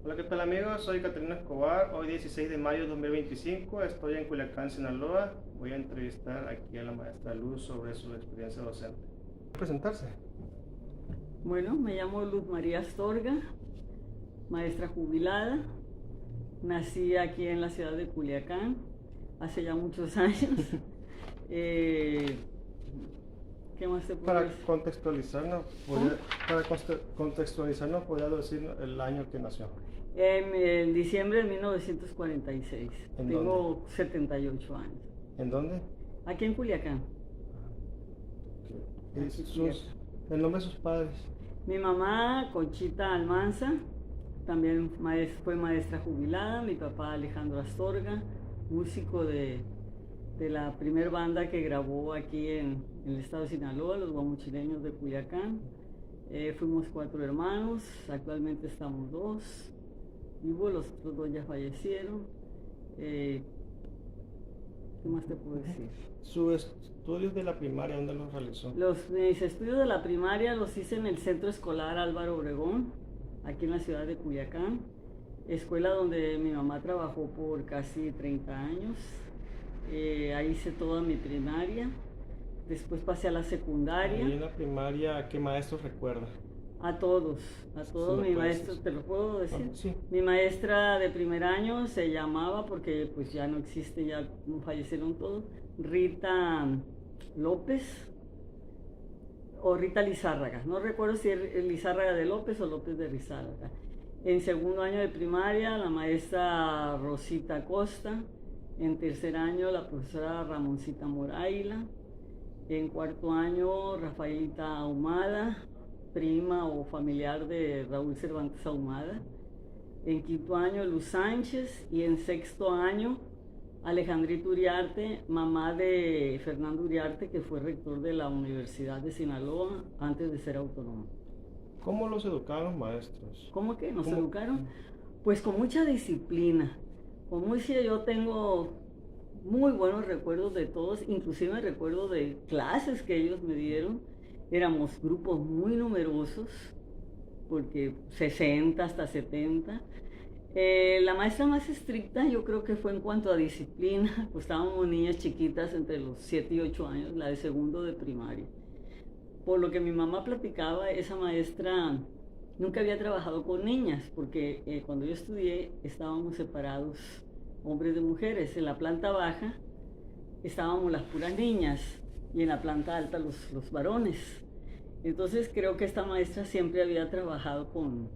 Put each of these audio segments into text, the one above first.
Hola, ¿qué tal amigos? Soy Caterina Escobar. Hoy 16 de mayo de 2025 estoy en Culiacán, Sinaloa. Voy a entrevistar aquí a la maestra Luz sobre su experiencia docente. ¿Presentarse? Bueno, me llamo Luz María Astorga, maestra jubilada. Nací aquí en la ciudad de Culiacán hace ya muchos años. Eh, ¿Qué más te puedo Para decir? contextualizarnos, ¿podría decir el año que nació? En diciembre de 1946. ¿En Tengo dónde? 78 años. ¿En dónde? Aquí en Culiacán. ¿Y el nombre de sus padres? Mi mamá, Conchita Almanza, también fue maestra jubilada. Mi papá, Alejandro Astorga, músico de la primer banda que grabó aquí en el estado de Sinaloa, los guamuchileños de Culiacán. Fuimos 4 hermanos, actualmente estamos 2 vivos, los otros 2 ya fallecieron. ¿Qué más te puedo decir? ¿Sus estudios de la primaria dónde los realizó? Mis estudios de la primaria los hice en el Centro Escolar Álvaro Obregón, aquí en la ciudad de Culiacán, escuela donde mi mamá trabajó por casi 30 años. Ahí hice toda mi primaria. Después pasé a la secundaria. ¿Y en la primaria qué maestros recuerda? A todos mis maestros, ¿te lo puedo decir? Sí. Mi maestra de primer año se llamaba, porque pues ya no existe, ya fallecieron todos, Rita López o Rita Lizárraga. No recuerdo si es Lizárraga de López o López de Lizárraga. En segundo año de primaria, la maestra Rosita Costa. En tercer año, la profesora Ramoncita Moraila. En cuarto año, Rafaelita Ahumada, prima o familiar de Raúl Cervantes Ahumada. En quinto año, Luz Sánchez. Y en sexto año, Alejandrita Uriarte, mamá de Fernando Uriarte, que fue rector de la Universidad de Sinaloa antes de ser autónoma. ¿Cómo los educaban los maestros? ¿Cómo que nos educaron? Pues con mucha disciplina. Como decía, yo tengo muy buenos recuerdos de todos, inclusive recuerdo de clases que ellos me dieron. Éramos grupos muy numerosos, porque 60 hasta 70. La maestra más estricta yo creo que fue en cuanto a disciplina, pues estábamos niñas chiquitas entre los 7 y 8 años, la de segundo de primaria. Por lo que mi mamá platicaba, esa maestra nunca había trabajado con niñas, porque cuando yo estudié estábamos separados hombres de mujeres. En la planta baja estábamos las puras niñas y en la planta alta los varones. Entonces creo que esta maestra siempre había trabajado con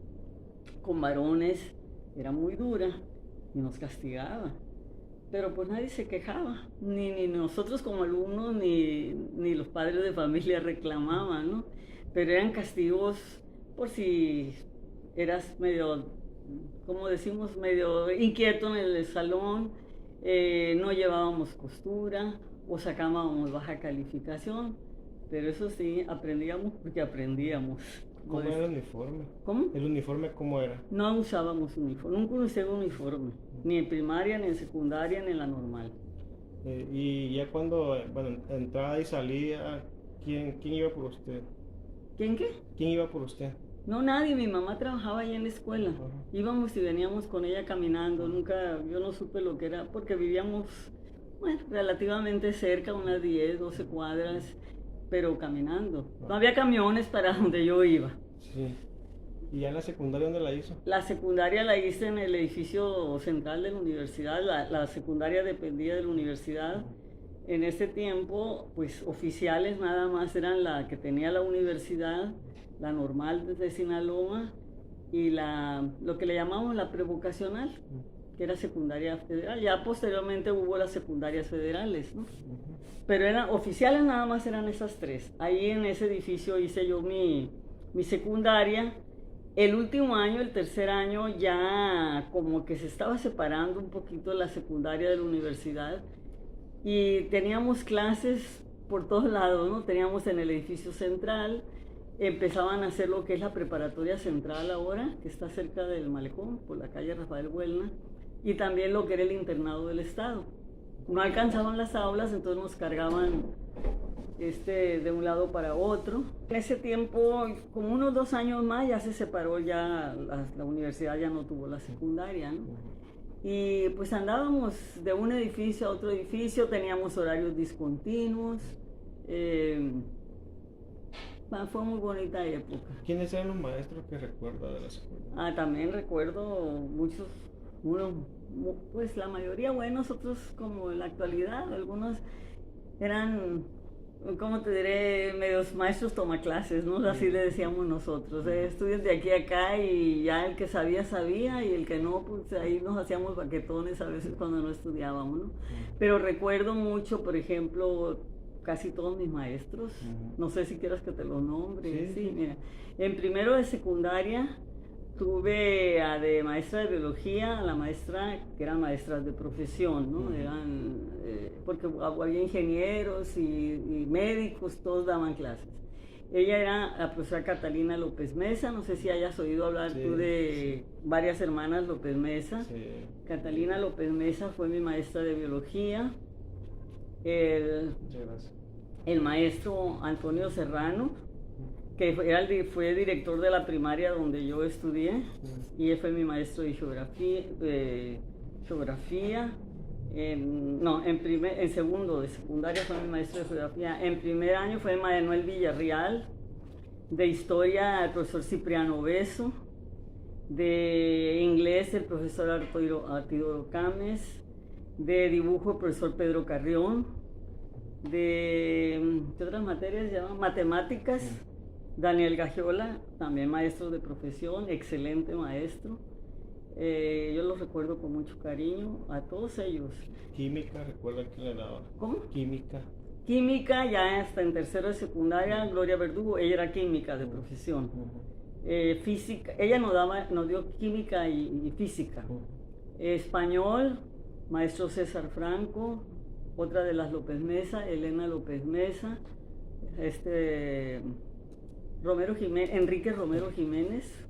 varones, era muy dura y nos castigaba. Pero pues nadie se quejaba, ni nosotros como alumnos, ni los padres de familia reclamaban, ¿no? Pero eran castigos por si eras medio, como decimos, medio inquieto en el salón, no llevábamos costura o sacábamos baja calificación. Pero eso sí, aprendíamos porque aprendíamos. ¿Cómo era el uniforme? ¿Cómo? ¿El uniforme cómo era? No usábamos uniforme, nunca usé uniforme, ni en primaria, ni en secundaria, ni en la normal. Y ya cuando, entraba y salía, ¿quién iba por usted? ¿Quién qué? ¿Quién iba por usted? No, nadie, mi mamá trabajaba ahí en la escuela. Íbamos y veníamos con ella caminando, nunca, yo no supe lo que era, porque vivíamos, bueno, relativamente cerca, unas 10, 12 cuadras, pero caminando. No había camiones para donde yo iba. Sí. ¿Y ya en la secundaria dónde la hizo? La secundaria la hice en el edificio central de la universidad. La secundaria dependía de la universidad. En ese tiempo, pues oficiales nada más eran la que tenía la universidad, la normal desde Sinaloa y lo que le llamamos la prevocacional, que era secundaria federal. Ya posteriormente hubo las secundarias federales, ¿no? Pero eran oficiales, nada más eran esas 3. Ahí en ese edificio hice yo mi secundaria. El último año, el tercer año, ya como que se estaba separando un poquito la secundaria de la universidad y teníamos clases por todos lados, ¿no? Teníamos en el edificio central, empezaban a hacer lo que es la preparatoria central ahora, que está cerca del malecón, por la calle Rafael Buelna, y también lo que era el internado del Estado. no alcanzaban las aulas, entonces nos cargaban de un lado para otro. En ese tiempo, como unos 2 años más, ya se separó, ya la universidad ya no tuvo la secundaria, ¿no? Y pues andábamos de un edificio a otro edificio, teníamos horarios discontinuos. Fue muy bonita época. ¿Quiénes eran los maestros que recuerda de la escuela? También recuerdo muchos, pues la mayoría buenos, otros como en la actualidad, algunos eran, ¿cómo te diré? Medios maestros tomaclases, ¿no? Así le decíamos nosotros. Estudios de aquí a acá y ya el que sabía, sabía, y el que no, pues ahí nos hacíamos baquetones a veces cuando no estudiábamos, ¿no? Pero recuerdo mucho, por ejemplo, casi todos mis maestros. No sé si quieras que te los nombre. Sí, mira. En primero de secundaria tuve de maestra de biología a la maestra, que eran maestras de profesión, ¿no? Eran, porque había ingenieros y médicos, todos daban clases. Ella era la profesora Catalina López Mesa, no sé si hayas oído hablar tú de varias hermanas López Mesa. Catalina López Mesa fue mi maestra de biología. El maestro Antonio Serrano, que fue director de la primaria donde yo estudié, y él fue mi maestro de geografía. En segundo de secundaria fue mi maestro de geografía. En primer año fue Manuel Villarreal. De historia el profesor Cipriano Beso. De inglés el profesor Arturo Cames. De dibujo el profesor Pedro Carrión. ¿Qué otras materias se llaman? Matemáticas, Daniel Gagiola, también maestro de profesión, excelente maestro. Yo los recuerdo con mucho cariño a todos ellos. Química, ¿recuerdan quién le daba? ¿Cómo? Química, ya hasta en tercero de secundaria, Gloria Verdugo, ella era química de profesión. Física, ella nos dio química y física. Español, maestro César Franco. Otra de las López Mesa, Elena López Mesa, Enrique Romero Jiménez.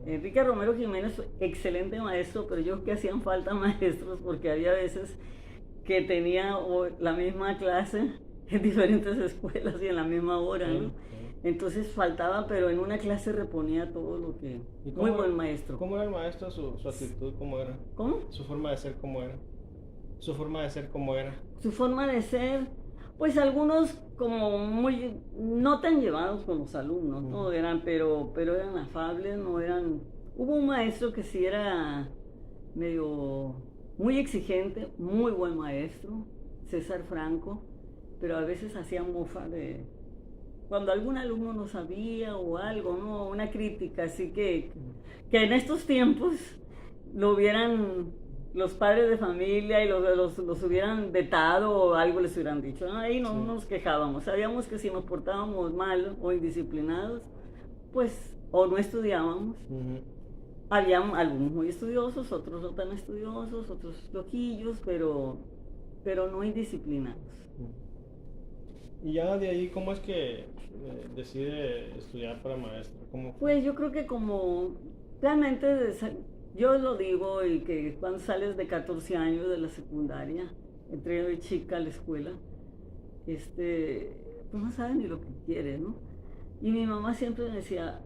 Enrique Romero Jiménez, excelente maestro, pero yo creo que hacían falta maestros porque había veces que tenía la misma clase en diferentes escuelas y en la misma hora, ¿no? Entonces faltaba, pero en una clase reponía todo lo que... Muy buen maestro. ¿Cómo era el maestro? ¿Su actitud cómo era? ¿Cómo? ¿Su forma de ser cómo era? ¿Su forma de ser cómo era? Su forma de ser, pues algunos como muy, no tan llevados con los alumnos, ¿no? Pero eran afables, no eran... Hubo un maestro que sí era medio, muy exigente, muy buen maestro, César Franco, pero a veces hacía mofa de... Cuando algún alumno no sabía o algo, ¿no? Una crítica, así que en estos tiempos lo hubieran... los padres de familia y los hubieran vetado o algo les hubieran dicho, ¿no? Ahí no nos quejábamos, sabíamos que si nos portábamos mal o indisciplinados, pues o no estudiábamos. Había algunos muy estudiosos, otros no tan estudiosos, otros loquillos, pero no indisciplinados. Y ya de ahí, ¿cómo es que decide estudiar para maestra? Pues yo creo que como realmente... Yo lo digo, y que cuando sales de 14 años de la secundaria, entré de chica a la escuela, pues no sabes ni lo que quieres, ¿no? Y mi mamá siempre me decía,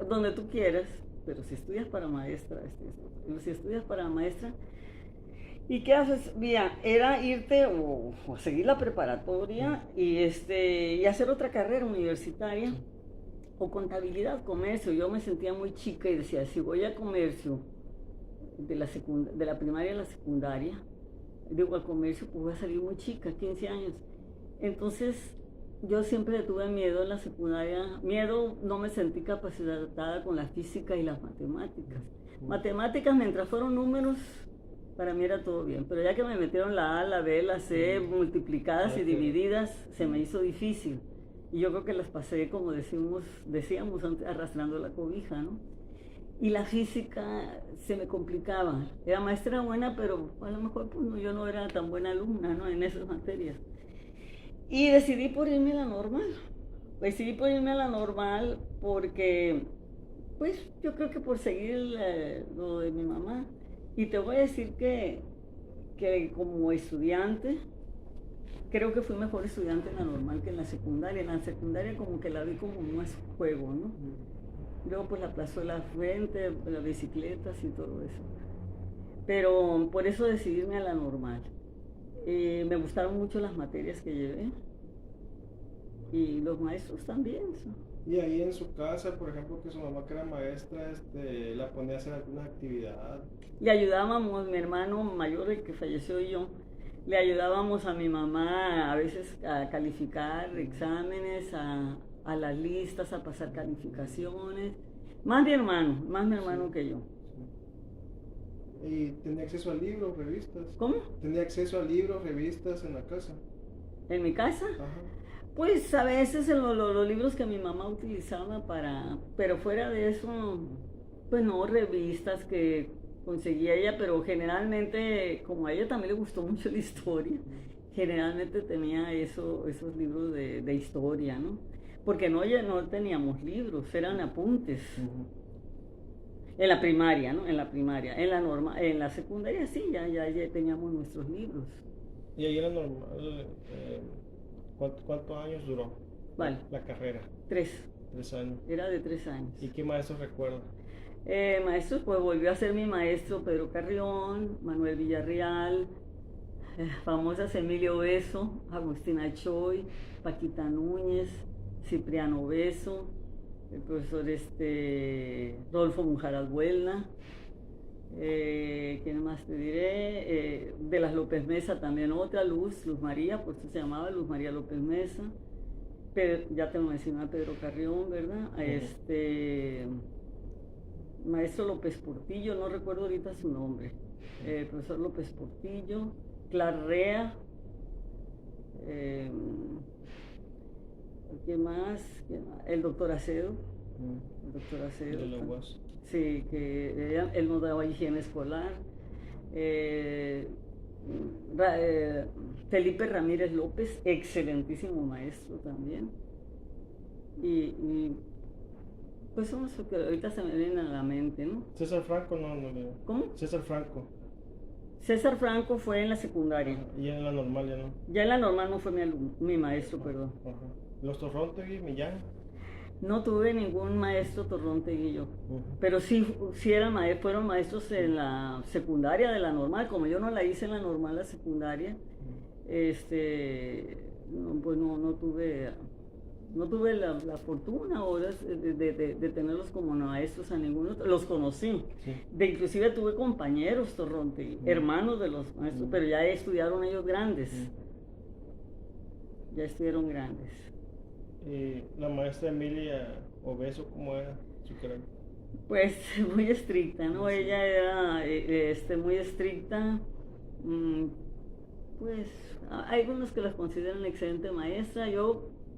donde tú quieras, pero si estudias para maestra, si estudias para maestra, ¿y qué haces? Mira, era irte o seguir la preparatoria y hacer otra carrera universitaria. O contabilidad, comercio. Yo me sentía muy chica y decía, si voy a comercio de la primaria a la secundaria, digo al comercio, pues voy a salir muy chica, 15 años. Entonces yo siempre tuve miedo en la secundaria, no me sentí capacitada con la física y las matemáticas. Matemáticas, mientras fueron números, para mí era todo bien, pero ya que me metieron la A, la B, la C, multiplicadas y divididas, se me hizo difícil. Y yo creo que las pasé, como decíamos antes, arrastrando la cobija, ¿no? Y la física se me complicaba. La maestra era buena, pero a lo mejor pues, yo no era tan buena alumna, ¿no? En esas materias. Y decidí por irme a la normal. Porque, pues, yo creo que por seguir lo de mi mamá. Y te voy a decir que que como estudiante, creo que fui mejor estudiante en la normal que en la secundaria. En la secundaria como que la vi como más juego, ¿no? Luego pues la plazuela frente, las bicicletas y todo eso. Pero por eso decidí a la normal. Me gustaron mucho las materias que llevé y los maestros también. Y ahí en su casa, por ejemplo, que su mamá que era maestra, la ponía a hacer alguna actividad. Le ayudábamos, mi hermano mayor, el que falleció, y yo, le ayudábamos a mi mamá a veces a calificar exámenes, a las listas, a pasar calificaciones. Más mi hermano Sí. que yo. ¿Y tenía acceso a libros, revistas? ¿Cómo? ¿Tenía acceso a libros, revistas en la casa? ¿En mi casa? Ajá. Pues a veces en los libros que mi mamá utilizaba pero fuera de eso, pues no, revistas que conseguía ella, pero generalmente, como a ella también le gustó mucho la historia, generalmente tenía esos libros de historia, ¿no? Porque ya no teníamos libros, eran apuntes. En la primaria, ¿no? En la primaria. En la secundaria sí, ya teníamos nuestros libros. ¿Y ahí era normal? ¿Cuántos años duró? Vale. La carrera. 3. 3 años. Era de 3 años. ¿Y qué maestros recuerda? Maestros, pues volvió a ser mi maestro Pedro Carrión, Manuel Villarreal, famosas Emilio Beso, Agustina Choy, Paquita Núñez, Cipriano Beso, el profesor Rodolfo Mujaras Buelna, ¿quién más te diré? De las López Mesa también otra, Luz María, por eso se llamaba Luz María López Mesa. Ya te lo mencionaba Pedro Carrión, ¿verdad? Maestro López Portillo, no recuerdo ahorita su nombre. Profesor López Portillo, Clarrea. ¿Qué más? El doctor Acedo. El doctor Acedo. De la UAS. Sí, que él nos daba higiene escolar. Felipe Ramírez López, excelentísimo maestro también. Y pues son los que ahorita se me vienen a la mente, ¿no? César Franco no le... ¿Cómo? César Franco. César Franco fue en la secundaria. Y en la normal ya no. Ya en la normal no fue mi maestro, perdón. Ajá. ¿Los Torrontegui, Millán? No tuve ningún maestro Torrontegui yo. Pero sí fueron maestros en la secundaria de la normal. Como yo no la hice en la normal, la secundaria, pues no tuve la fortuna ahora de tenerlos como maestros a ninguno. Los conocí. Sí. Inclusive tuve compañeros Torrontegui, hermanos de los maestros, pero ya estudiaron ellos grandes. Ya estuvieron grandes. La maestra Emilia Obeso, ¿cómo era su carácter? Pues muy estricta, ¿no? Sí. Ella era muy estricta. Pues hay algunos que las consideran excelente maestra.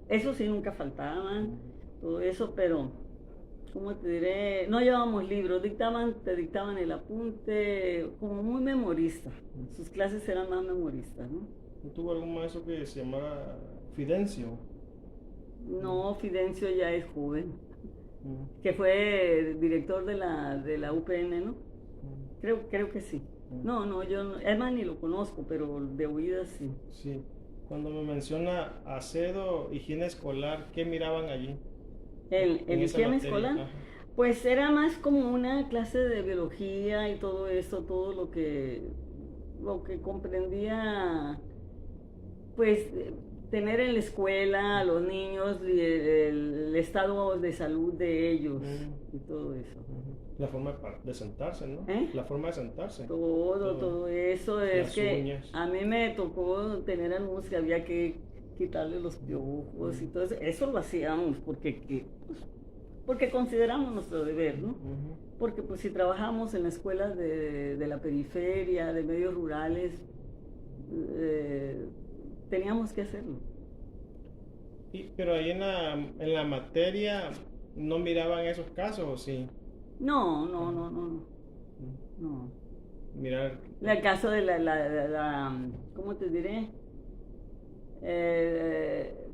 Eso sí, nunca faltaban, todo eso, pero, ¿cómo te diré? No llevábamos libros, te dictaban el apunte, como muy memorista. Sus clases eran más memoristas, ¿no? ¿No tuvo algún maestro que se llamara Fidencio? No, Fidencio ya es joven, que fue director de la UPN, ¿no? Creo que sí. No, yo no, además ni lo conozco, pero de oídas sí. Sí. Cuando me menciona Acedo, higiene escolar, ¿qué miraban allí? ¿En higiene escolar? Ajá. Pues era más como una clase de biología y todo eso, todo lo que comprendía, pues, tener en la escuela a los niños, el estado de salud de ellos y todo eso. La forma de sentarse, ¿no? La forma de sentarse. Todo eso. Es que uñas. A mí me tocó tener alumnos que había que quitarle los piojos y todo eso. Eso lo hacíamos porque consideramos nuestro deber, ¿no? Porque pues si trabajamos en la escuela de la periferia, de medios rurales, teníamos que hacerlo. Pero ahí en la materia no miraban esos casos, ¿o sí? No. Mirar. El caso de la ¿cómo te diré?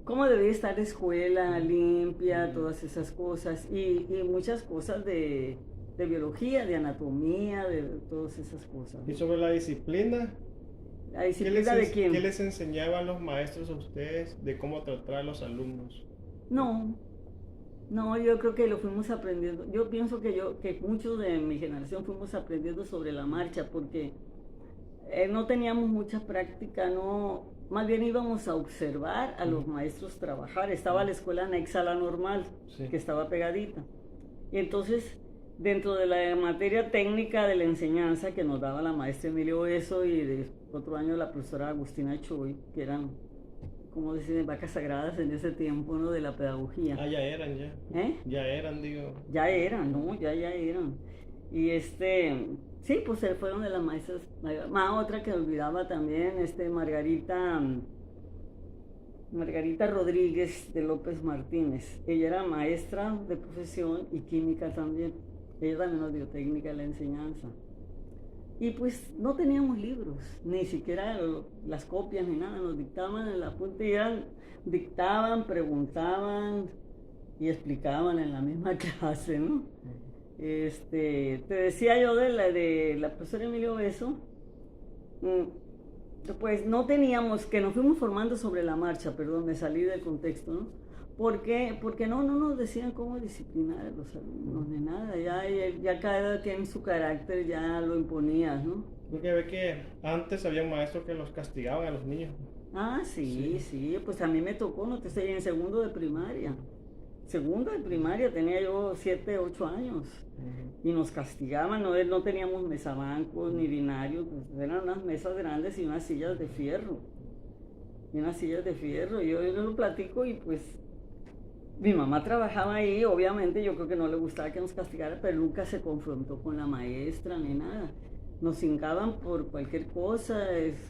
Cómo debía estar la escuela limpia, todas esas cosas y muchas cosas de biología, de anatomía, de todas esas cosas. ¿Y sobre la disciplina? ¿La disciplina de quién? ¿Qué les enseñaban los maestros a ustedes de cómo tratar a los alumnos? No, no, yo creo que lo fuimos aprendiendo. Yo pienso que muchos de mi generación fuimos aprendiendo sobre la marcha porque no teníamos mucha práctica, no, más bien íbamos a observar a los maestros trabajar. Estaba la escuela anexa a la normal, Sí. que estaba pegadita. Y entonces, dentro de la materia técnica de la enseñanza que nos daba la maestra Emilio Beso y de otro año la profesora Agustina Choy, que eran, como decir, vacas sagradas en ese tiempo, ¿no? De la pedagogía. Ah, ya eran, ya. ¿Eh? Ya eran, digo. Ya eran, ¿no? Ya eran. Y sí, pues fueron de las maestras. Otra que olvidaba también, Margarita Rodríguez de López Martínez. Ella era maestra de profesión y química también. Ella también nos dio técnica de la enseñanza. Y pues no teníamos libros, ni siquiera las copias ni nada, nos dictaban en la punta y dictaban, preguntaban y explicaban en la misma clase, ¿no? Te decía yo de la profesora Emilio Beso, pues no teníamos, que nos fuimos formando sobre la marcha, perdón, me salí del contexto, ¿no? Porque no nos decían cómo disciplinar a los alumnos ni nada, ya cada quien su carácter ya lo imponía, ¿no? Porque ve que antes había maestros que los castigaban a los niños. Ah, sí, pues a mí me tocó, no te sé, en segundo de primaria tenía yo 7, 8 años. Y nos castigaban, no teníamos mesabancos ni binarios, pues eran unas mesas grandes y unas sillas de fierro. Yo lo platico y pues mi mamá trabajaba ahí, obviamente yo creo que no le gustaba que nos castigara, pero nunca se confrontó con la maestra ni nada. Nos hincaban por cualquier cosa,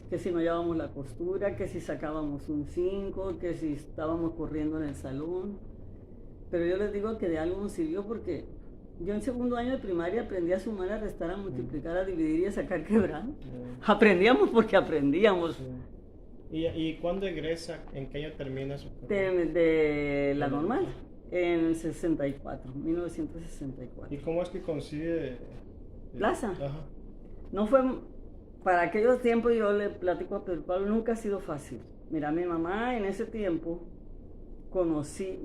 que si no llevábamos la costura, que si sacábamos un 5, que si estábamos corriendo en el salón. Pero yo les digo que de algo nos sirvió porque yo en segundo año de primaria aprendí a sumar, a restar, a multiplicar, a dividir y a sacar quebrado. Aprendíamos porque aprendíamos. ¿Y cuándo egresa? ¿En qué año termina su carrera? De la normal, en el 1964. ¿Y cómo es que consigue plaza? Ajá. No fue, para aquellos tiempos, yo le platico a Pedro Pablo, nunca ha sido fácil. Mira, mi mamá en ese tiempo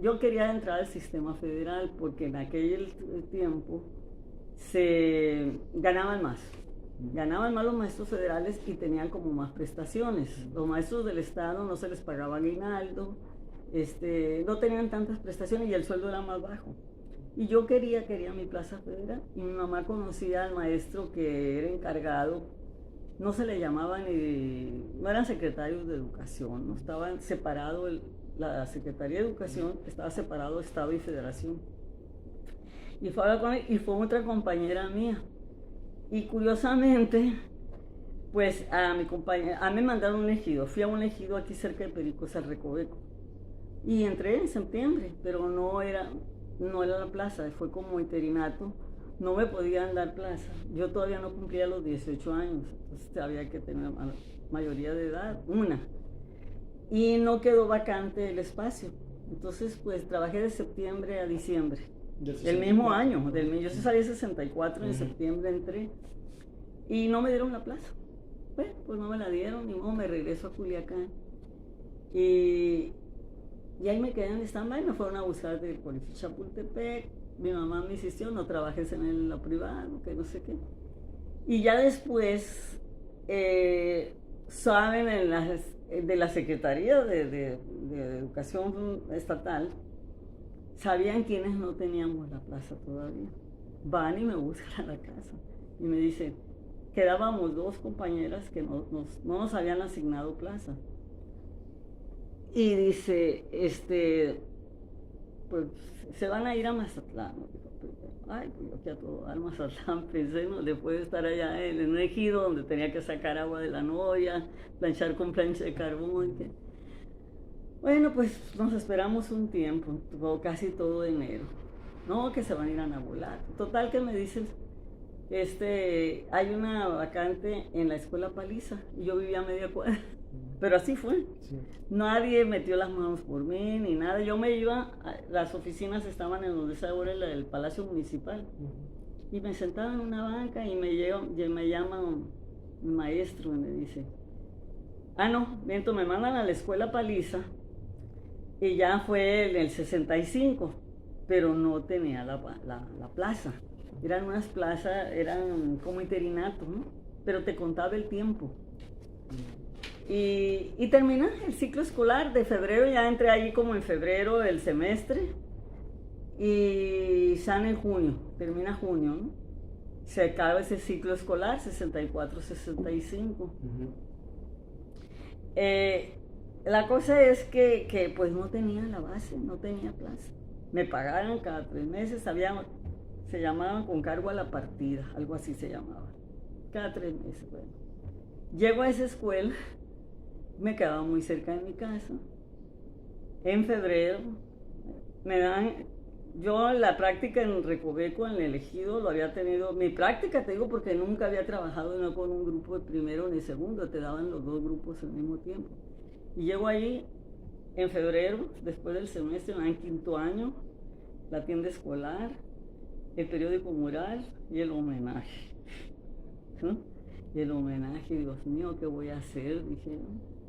yo quería entrar al sistema federal porque en aquel tiempo se ganaban más los maestros federales y tenían como más prestaciones. Los maestros del estado no se les pagaba aguinaldo, no tenían tantas prestaciones y el sueldo era más bajo. Y yo quería mi plaza federal y mi mamá conocía al maestro que era encargado, no se le llamaba no eran secretarios de educación, no estaban separados, la Secretaría de Educación estaba separado Estado y Federación. Y fue a hablar con él y fue otra compañera mía. Y curiosamente, pues a mí me mandaron un ejido. Fui a un ejido aquí cerca de Pericos, al Recoveco. Y entré en septiembre, pero no era la plaza, fue como interinato. No me podían dar plaza. Yo todavía no cumplía los 18 años, entonces había que tener mayoría de edad, y no quedó vacante el espacio. Entonces, pues trabajé de septiembre a diciembre del mismo año. Yo salí en 64, en septiembre entré y no me dieron la plaza. Bueno, pues no me la dieron, ni modo, me regreso a Culiacán. Y ahí me quedé en stand-by, me fueron a buscar del Colegio Chapultepec. Mi mamá me insistió, no trabajes en lo privado, que no sé qué. Y ya después, saben, de la Secretaría de Educación Estatal, sabían quiénes no teníamos la plaza todavía. Van y me buscan a la casa y me dicen, quedábamos 2 compañeras que no nos habían asignado plaza. Y dice, pues se van a ir a Mazatlán. Ay, pues yo que a todo dar Mazatlán pensé, ¿no? Después de estar allá en un ejido donde tenía que sacar agua de la noria, planchar con plancha de carbón. Bueno, pues nos esperamos un tiempo, casi todo enero. No, que se van a ir a Nabolat. Total que me dicen, hay una vacante en la escuela Paliza y yo vivía a media cuadra. Pero así fue. Sí. Nadie metió las manos por mí ni nada. Yo me iba, las oficinas estaban en donde está ahora el Palacio Municipal. Y me sentaba en una banca y me llama un maestro y me dice, No, miento, me mandan a la escuela Paliza y ya fue en el 65, pero no tenía la plaza. Eran unas plazas, eran como interinato, ¿no? Pero te contaba el tiempo. Y termina el ciclo escolar de febrero, ya entré ahí como en febrero del semestre y sale en junio, termina junio, ¿no? Se acaba ese ciclo escolar, 64-65. La cosa es que pues no tenía la base, no tenía plaza. Me pagaban cada 3 meses, se llamaban con cargo a la partida, algo así se llamaba. Cada 3 meses, bueno. Llego a esa escuela, me quedaba muy cerca de mi casa. En febrero me dan, yo la práctica en Recoveco, en el Ejido, lo había tenido, mi práctica te digo porque nunca había trabajado no con un grupo de primero ni segundo, te daban los 2 grupos al mismo tiempo. Y llego ahí en febrero, después del semestre, me dan 5º año, la tienda escolar, el periódico mural y el homenaje. ¿No? Y el homenaje, Dios mío, ¿qué voy a hacer? Dije,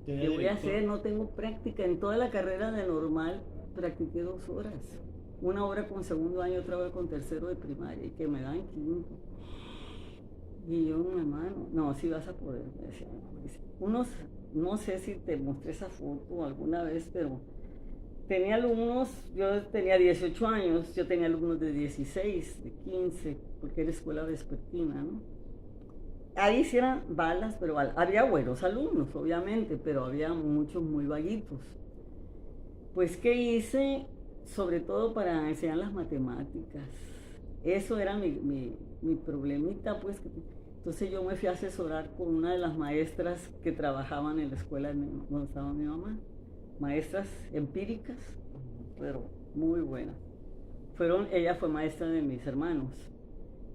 ¿qué voy a hacer? No tengo práctica. En toda la carrera de normal practiqué 2 horas. 1 hora con 2º año, otra hora con 3º de primaria, y que me dan 5º. Y yo, hermano, no, sí vas a poder, me decía. No sé si te mostré esa foto alguna vez, pero tenía alumnos, yo tenía 18 años, yo tenía alumnos de 16, de 15, porque era escuela vespertina, ¿no? Ahí sí eran balas, pero había buenos alumnos, obviamente, pero había muchos muy vaguitos. Pues, ¿qué hice? Sobre todo para enseñar las matemáticas. Eso era mi problemita, pues. Entonces yo me fui a asesorar con una de las maestras que trabajaban en la escuela donde estaba mi mamá. Maestras empíricas, pero muy buenas. Ella fue maestra de mis hermanos,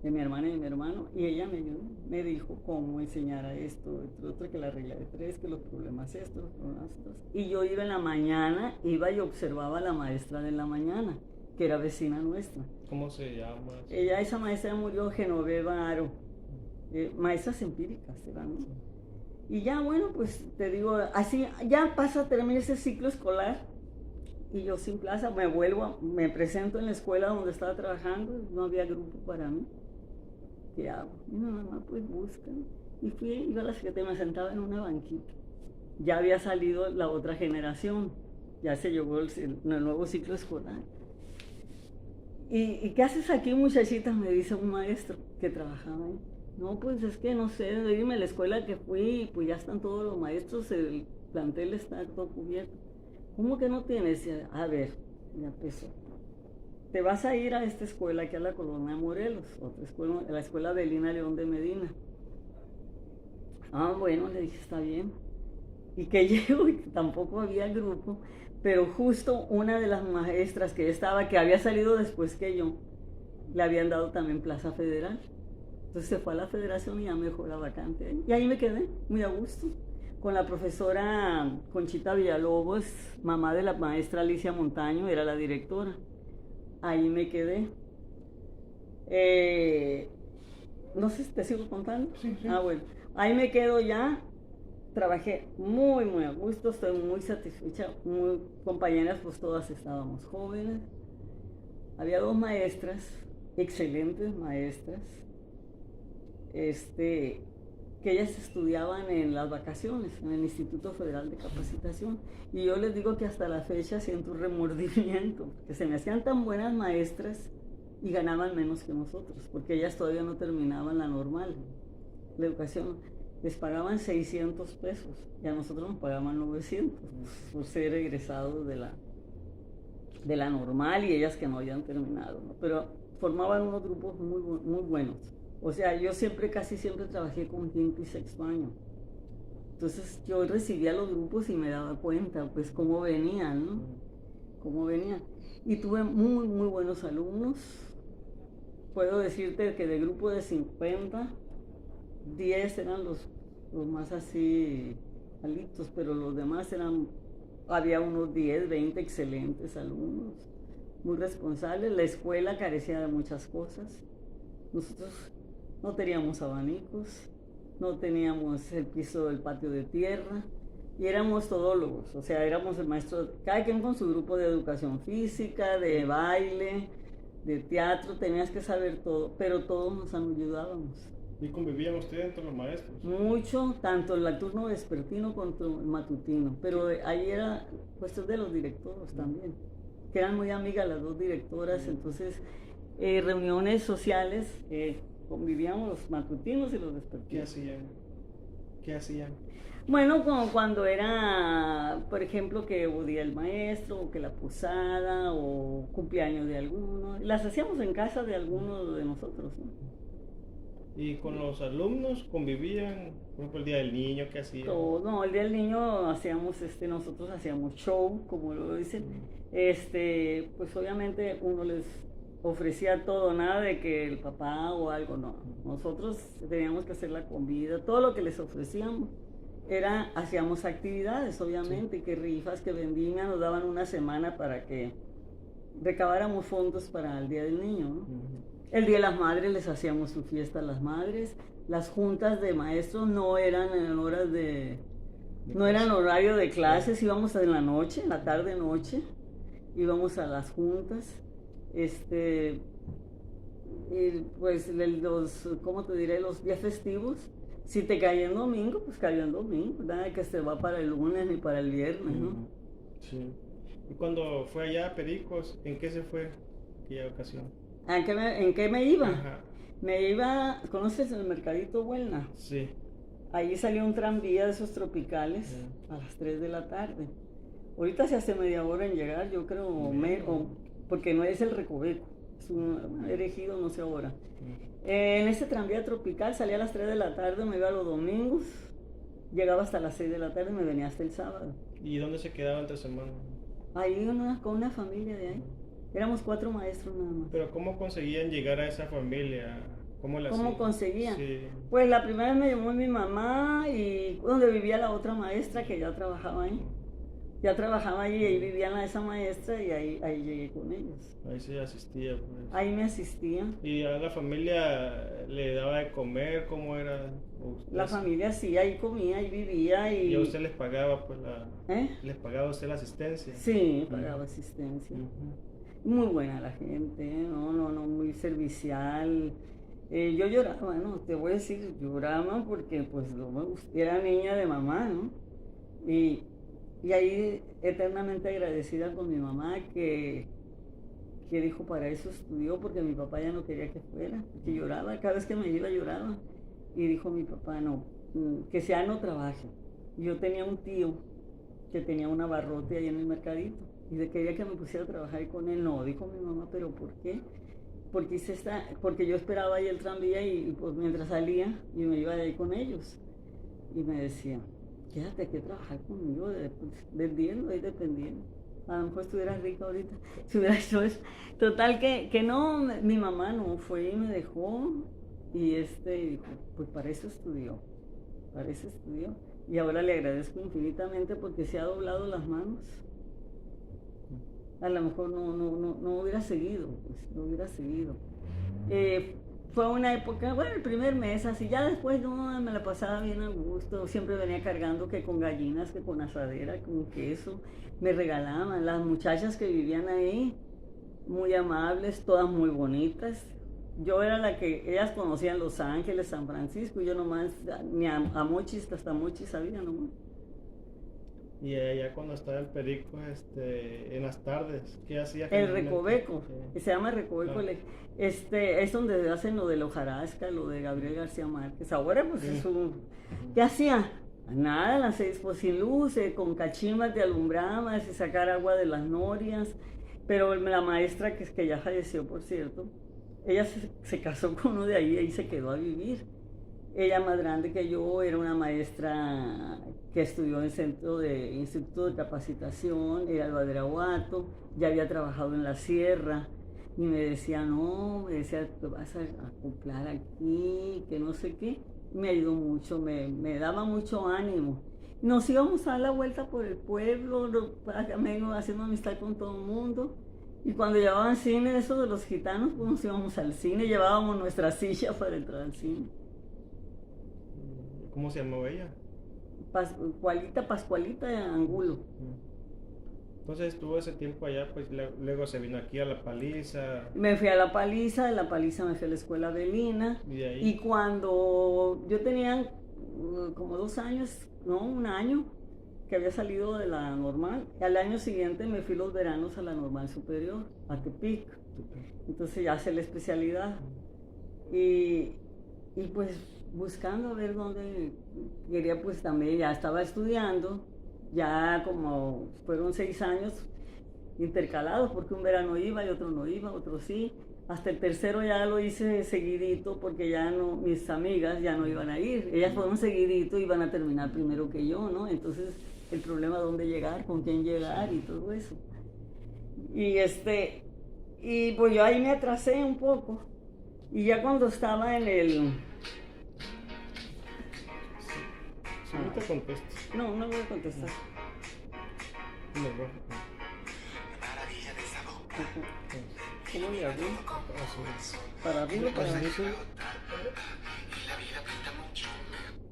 de mi hermana y de mi hermano, y ella me ayudó, me dijo cómo enseñar a esto, otro, que la regla de 3, que los problemas estos, los problemas estos. Y yo iba en la mañana, iba y observaba a la maestra de la mañana, que era vecina nuestra. ¿Cómo se llama? Esa maestra murió, Genoveva Aro. Maestras empíricas eran, ¿no? Y ya, bueno, pues te digo, así, ya termina ese ciclo escolar, y yo sin plaza, me presento en la escuela donde estaba trabajando, no había grupo para mí. ¿Qué hago? Y mi mamá, pues busca. Y iba a la secretaría, me sentaba en una banquita. Ya había salido la otra generación, ya se llegó el nuevo ciclo escolar. ¿Y qué haces aquí, muchachita? Me dice un maestro que trabajaba ahí. No, pues es que no sé, dime a la escuela que fui, pues ya están todos los maestros, el plantel está todo cubierto. ¿Cómo que no tienes? A ver, ya empezó. Te vas a ir a esta escuela aquí a la Colonia Morelos, otra escuela, la escuela Belina León de Medina. Bueno, le dije, está bien. Y que llego y tampoco había grupo, pero justo una de las maestras que había salido después que yo, le habían dado también Plaza Federal. Entonces se fue a la federación y ya me dejó la vacante. Y ahí me quedé, muy a gusto, con la profesora Conchita Villalobos, mamá de la maestra Alicia Montaño, era la directora. Ahí me quedé. No sé si te sigo contando. Sí. Bueno. Ahí me quedo ya. Trabajé muy, muy a gusto. Estoy muy satisfecha. Compañeras, pues todas estábamos jóvenes. Había 2 maestras, excelentes maestras, que ellas estudiaban en las vacaciones en el Instituto Federal de Capacitación, y yo les digo que hasta la fecha siento un remordimiento, que se me hacían tan buenas maestras y ganaban menos que nosotros, porque ellas todavía no terminaban la normal, la educación. Les pagaban 600 pesos y a nosotros nos pagaban 900 por ser egresados de la normal, y ellas que no habían terminado, ¿no? Pero formaban unos grupos muy, muy buenos. O sea, yo casi siempre trabajé con 5º y 6º año. Entonces yo recibía los grupos y me daba cuenta, pues, cómo venían, ¿no? Cómo venían. Y tuve muy, muy buenos alumnos. Puedo decirte que de grupo de 50, 10 eran los más así alitos, pero los demás había unos 10, 20 excelentes alumnos, muy responsables. La escuela carecía de muchas cosas. Nosotros no teníamos abanicos, no teníamos el piso del patio de tierra, y éramos todólogos, o sea, éramos el maestro, cada quien con su grupo de educación física, de baile, de teatro, tenías que saber todo, pero todos nos ayudábamos. ¿Y convivían ustedes entre los maestros? Mucho, tanto el turno vespertino como el matutino, pero ahí era cuestión de los directores también, que eran muy amigas las dos directoras, entonces reuniones sociales, convivíamos los matutinos y los vespertinos. ¿Qué hacían? ¿Qué hacían? Bueno, como cuando era, por ejemplo, que o día el maestro, o que la posada, o cumpleaños de alguno, las hacíamos en casa de algunos de nosotros, ¿no? ¿Y con los alumnos convivían? Por ejemplo, el Día del Niño, ¿qué hacían? Todo, no, el día del niño hacíamos, nosotros hacíamos show, como lo dicen, pues obviamente uno les ofrecía todo, nada de que el papá o algo, no. Nosotros teníamos que hacer la comida, todo lo que les ofrecíamos. Hacíamos actividades, obviamente, que rifas, que vendían, nos daban una semana para que recabáramos fondos para el Día del Niño, ¿no? El Día de las Madres les hacíamos su fiesta a las madres. Las juntas de maestros no eran en horas no eran horario de clases, íbamos en la noche, en la tarde-noche, íbamos a las juntas. Y pues ¿cómo te diré? Los días festivos, si te caía en domingo, pues cayó en domingo, nada que se va para el lunes ni para el viernes, ¿no? Sí. ¿Y cuando fue allá a Pericos, en qué se fue aquella ocasión? ¿En qué me iba? Ajá. Me iba, ¿conoces el Mercadito Huelna? Sí. Ahí salió un tranvía de esos tropicales a las 3 de la tarde. Ahorita se hace media hora en llegar, yo creo, porque no es el Recoveco, es un erigido, no sé ahora. En ese tranvía tropical salía a las 3 de la tarde, me iba los domingos, llegaba hasta las 6 de la tarde y me venía hasta el sábado. ¿Y dónde se quedaba entre semana? Ahí con una familia de ahí. Éramos 4 maestros nada más. ¿Pero cómo conseguían llegar a esa familia? ¿Cómo conseguían? Sí. Pues la primera vez me llamó mi mamá y donde vivía la otra maestra que ya trabajaba ahí. Ya trabajaba ahí y ahí vivía esa maestra y ahí llegué con ellos. Ahí se asistía, pues. Ahí me asistían. ¿Y a la familia le daba de comer? ¿Cómo era? La familia sí, ahí comía, ahí vivía y... ¿Y a usted les pagaba, pues, ¿Les pagaba usted la asistencia? Sí, pagaba asistencia. Muy buena la gente, no, muy servicial. Yo lloraba, ¿no? Te voy a decir, lloraba porque pues no me gustaba, era niña de mamá, ¿no? Y ahí eternamente agradecida con mi mamá que dijo para eso estudió, porque mi papá ya no quería que fuera, que lloraba, cada vez que me iba lloraba. Y dijo mi papá, no, que sea no trabaje. Yo tenía un tío que tenía un abarrote ahí en el mercadito y quería que me pusiera a trabajar con él. No, dijo mi mamá, ¿pero por qué? Porque yo esperaba ahí el tranvía y pues mientras salía y me iba de ahí con ellos. Y me decía, quédate aquí a trabajar conmigo, vendiendo y dependiendo. A lo mejor estuvieras rica ahorita, si hubiera hecho eso. Total que no, mi mamá no fue y me dejó y dijo, pues para eso estudió. Y ahora le agradezco infinitamente porque se ha doblado las manos. A lo mejor no hubiera seguido, pues, no hubiera seguido. Fue una época, bueno, el primer mes así, ya después no me la pasaba bien a gusto, siempre venía cargando que con gallinas, que con asadera, con queso, me regalaban. Las muchachas que vivían ahí, muy amables, todas muy bonitas. Yo era la que, ellas conocían Los Ángeles, San Francisco, y yo nomás, ni a Mochis, hasta Mochis sabía nomás. Y allá cuando estaba en Pericos, en las tardes, ¿qué hacía? El Recoveco, que se llama Recoveco, claro. Es donde hacen lo de la hojarasca, lo de Gabriel García Márquez. Ahora pues es ¿qué hacía? Nada, las 6 pues sin luz, con cachimbas de alumbradas y sacar agua de las norias. Pero la maestra, que ya falleció por cierto, ella se casó con uno de ahí se quedó a vivir. Ella más grande que yo, era una maestra que estudió en el Instituto de Capacitación, era el Badiraguato, ya había trabajado en la sierra, y me decía, te vas a acoplar aquí, que no sé qué. Me ayudó mucho, me daba mucho ánimo. Nos íbamos a dar la vuelta por el pueblo, haciendo amistad con todo el mundo. Y cuando llevaban cine, eso de los gitanos, pues nos íbamos al cine, llevábamos nuestra silla para entrar al cine. ¿Cómo se llamaba ella? Pascualita Angulo. Entonces estuvo ese tiempo allá, pues luego se vino aquí a La Paliza. Me fui a La Paliza, de La Paliza me fui a la escuela Avelina. Y de ahí. Y cuando yo tenía como 2 años, no, 1 año, que había salido de la normal, al año siguiente me fui los veranos a la normal superior, a Tepic. Entonces ya hice la especialidad. Y pues buscando a ver dónde quería, pues también ya estaba estudiando. Ya como fueron 6 años intercalados, porque un verano iba y otro no iba, otro sí. Hasta el tercero ya lo hice seguidito, porque ya no, mis amigas ya no iban a ir. Ellas fueron seguidito y iban a terminar primero que yo, ¿no? Entonces el problema es dónde llegar, con quién llegar y todo eso. Y pues yo ahí me atrasé un poco. Y ya cuando estaba en el... Si no te contestas. No voy a contestar. No, bueno. ¿Cómo le abrí? ¿Para arriba o para abajo?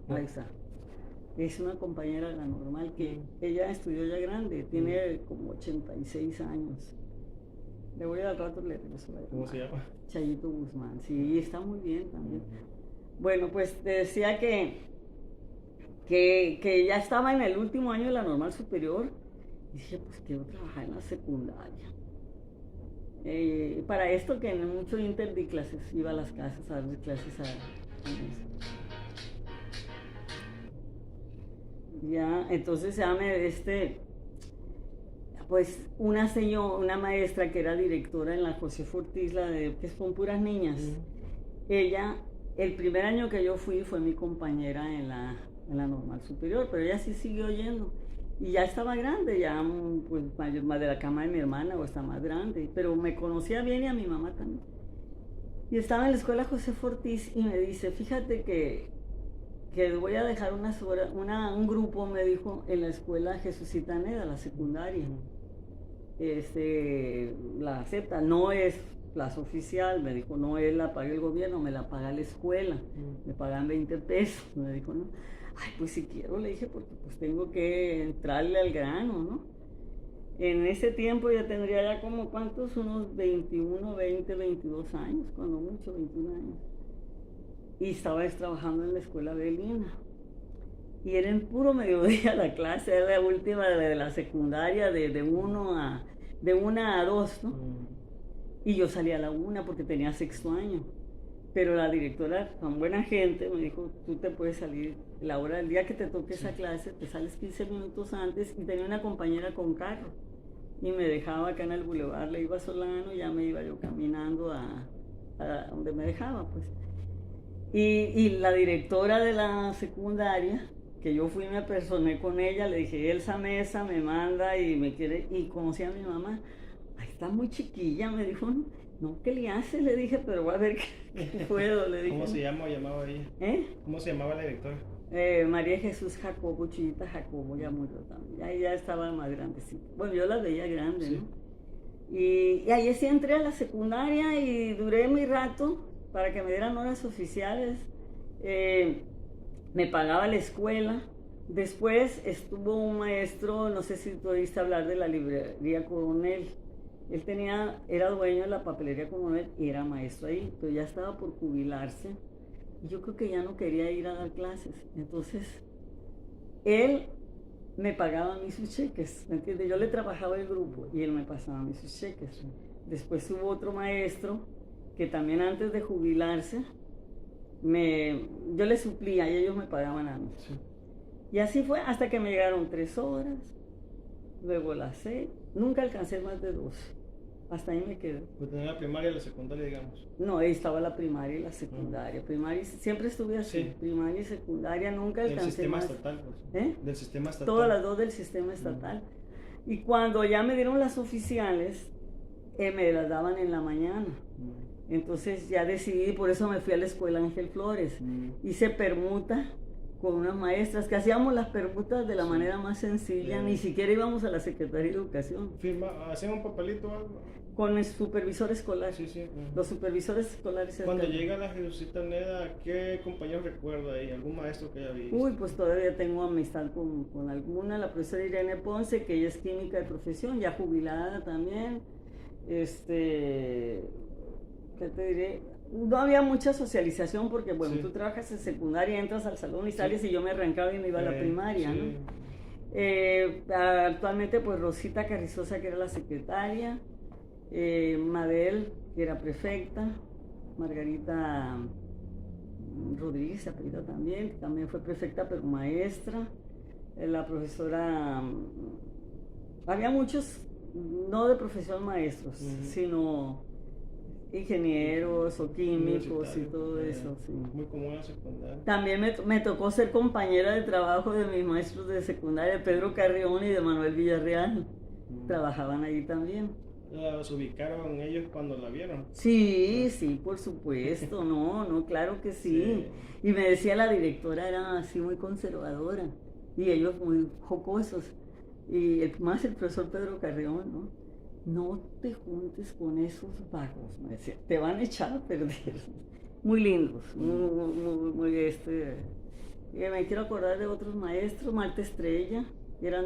Ahí está. Es una compañera de la normal que ella estudió ya grande, tiene como 86 años. Le voy a dar rato, le regreso la llamada. ¿Cómo se llama? Chayito Guzmán, sí, está muy bien también. Bueno, pues te decía que ya estaba en el último año de la normal superior y dije, pues quiero trabajar en la secundaria. Para esto que en mucho inter di clases, iba a las casas a dar clases a ya, entonces ya pues una maestra que era directora en la José Ortiz, que son puras niñas. Ella, el primer año que yo fui, fue mi compañera en la normal superior, pero ella sí siguió yendo. Y ya estaba grande, ya pues más de la cama de mi hermana, o está más grande, pero me conocía bien y a mi mamá también. Y estaba en la escuela José Ortiz y me dice, fíjate que voy a dejar un grupo, me dijo, en la escuela Jesucita Neda, la secundaria. La acepta, no es plaza oficial, me dijo, no es la paga el gobierno, me la paga la escuela, me pagan 20 pesos, me dijo, ¿no? Ay, pues si quiero, le dije, porque pues tengo que entrarle al grano, ¿no? En ese tiempo ya tendría ya como, ¿cuántos? Unos 21, 20, 22 años, cuando mucho, 21 años. Y estaba trabajando en la escuela Avelina. Y era en puro mediodía la clase, era la última de la secundaria, de 1 a 2, ¿no? Y yo salía a la 1 porque tenía 6º año. Pero la directora, tan buena gente, me dijo, tú te puedes salir la hora del día que te toque esa clase, te sales 15 minutos antes. Y tenía una compañera con carro. Y me dejaba acá en el bulevar, le iba a Solano y ya me iba yo caminando a donde me dejaba, pues. Y la directora de la secundaria, que yo fui y me apersoné con ella, le dije, Elsa Mesa me manda y me quiere, y conocí a mi mamá. Ay, está muy chiquilla, me dijo, no, ¿qué le hace? Le dije, pero voy a ver qué puedo, le dije. ¿Cómo se llama o llamaba ella? ¿Cómo se llamaba la directora? María Jesús Jacobo, Chuyita Jacobo, ya murió también, ya estaba más grandecita. Bueno, yo la veía grande, sí. ¿No? Y ahí sí entré a la secundaria y duré mi rato para que me dieran horas oficiales. Me pagaba la escuela. Después estuvo un maestro, no sé si tú oíste hablar de la librería Coronel. Él era dueño de la papelería Coronel y era maestro ahí, pero ya estaba por jubilarse. Y yo creo que ya no quería ir a dar clases. Entonces, él me pagaba a mí sus cheques, ¿me entiendes? Yo le trabajaba el grupo y él me pasaba a mí sus cheques. Después hubo otro maestro que también antes de jubilarse, yo le suplía y ellos me pagaban a mí. Sí. Y así fue hasta que me llegaron 3 horas, luego las 6, nunca alcancé más de 12. Hasta ahí me quedé. ¿Pues tenía la primaria y la secundaria, digamos? No, ahí estaba la primaria y la secundaria. Primaria, siempre estuve así, sí. Primaria y secundaria, nunca alcancé del sistema más. Estatal, pues. Del sistema estatal. Todas las 2 del sistema estatal. Y cuando ya me dieron las oficiales, me las daban en la mañana. Entonces ya decidí, por eso me fui a la escuela Ángel Flores. Hice permuta con unas maestras que hacíamos las permutas de la manera más sencilla, ni siquiera íbamos a la Secretaría de Educación. ¿Hacían un papelito o algo? Con el supervisor escolar. Sí. Los supervisores escolares. Cuando llega la Jesucita Neda, ¿qué compañero recuerda ahí? ¿Algún maestro que haya visto? Uy, pues todavía tengo amistad con alguna, la profesora Irene Ponce, que ella es química de profesión, ya jubilada también. ¿Qué te diré? No había mucha socialización porque, bueno, tú trabajas en secundaria, entras al salón y sales, y yo me arrancaba y me iba a la primaria, ¿no? Actualmente, pues Rosita Carrizosa, que era la secretaria, Mabel, que era prefecta, Margarita Rodríguez, se apellida también, que también fue prefecta, pero maestra, la profesora, había muchos, no de profesión maestros, sino ingenieros o químicos y todo eso, sí. Muy común en la secundaria. También me tocó ser compañera de trabajo de mis maestros de secundaria, Pedro Carrión y de Manuel Villarreal. Trabajaban ahí también. ¿Los ubicaron ellos cuando la vieron? Sí, por supuesto, no, claro que sí. Y me decía la directora, era así muy conservadora, y ellos muy jocosos. Y más el profesor Pedro Carrión, ¿no? No te juntes con esos vagos, me decía, te van a echar a perder. Muy lindos, muy me quiero acordar de otros maestros, Marta Estrella, eran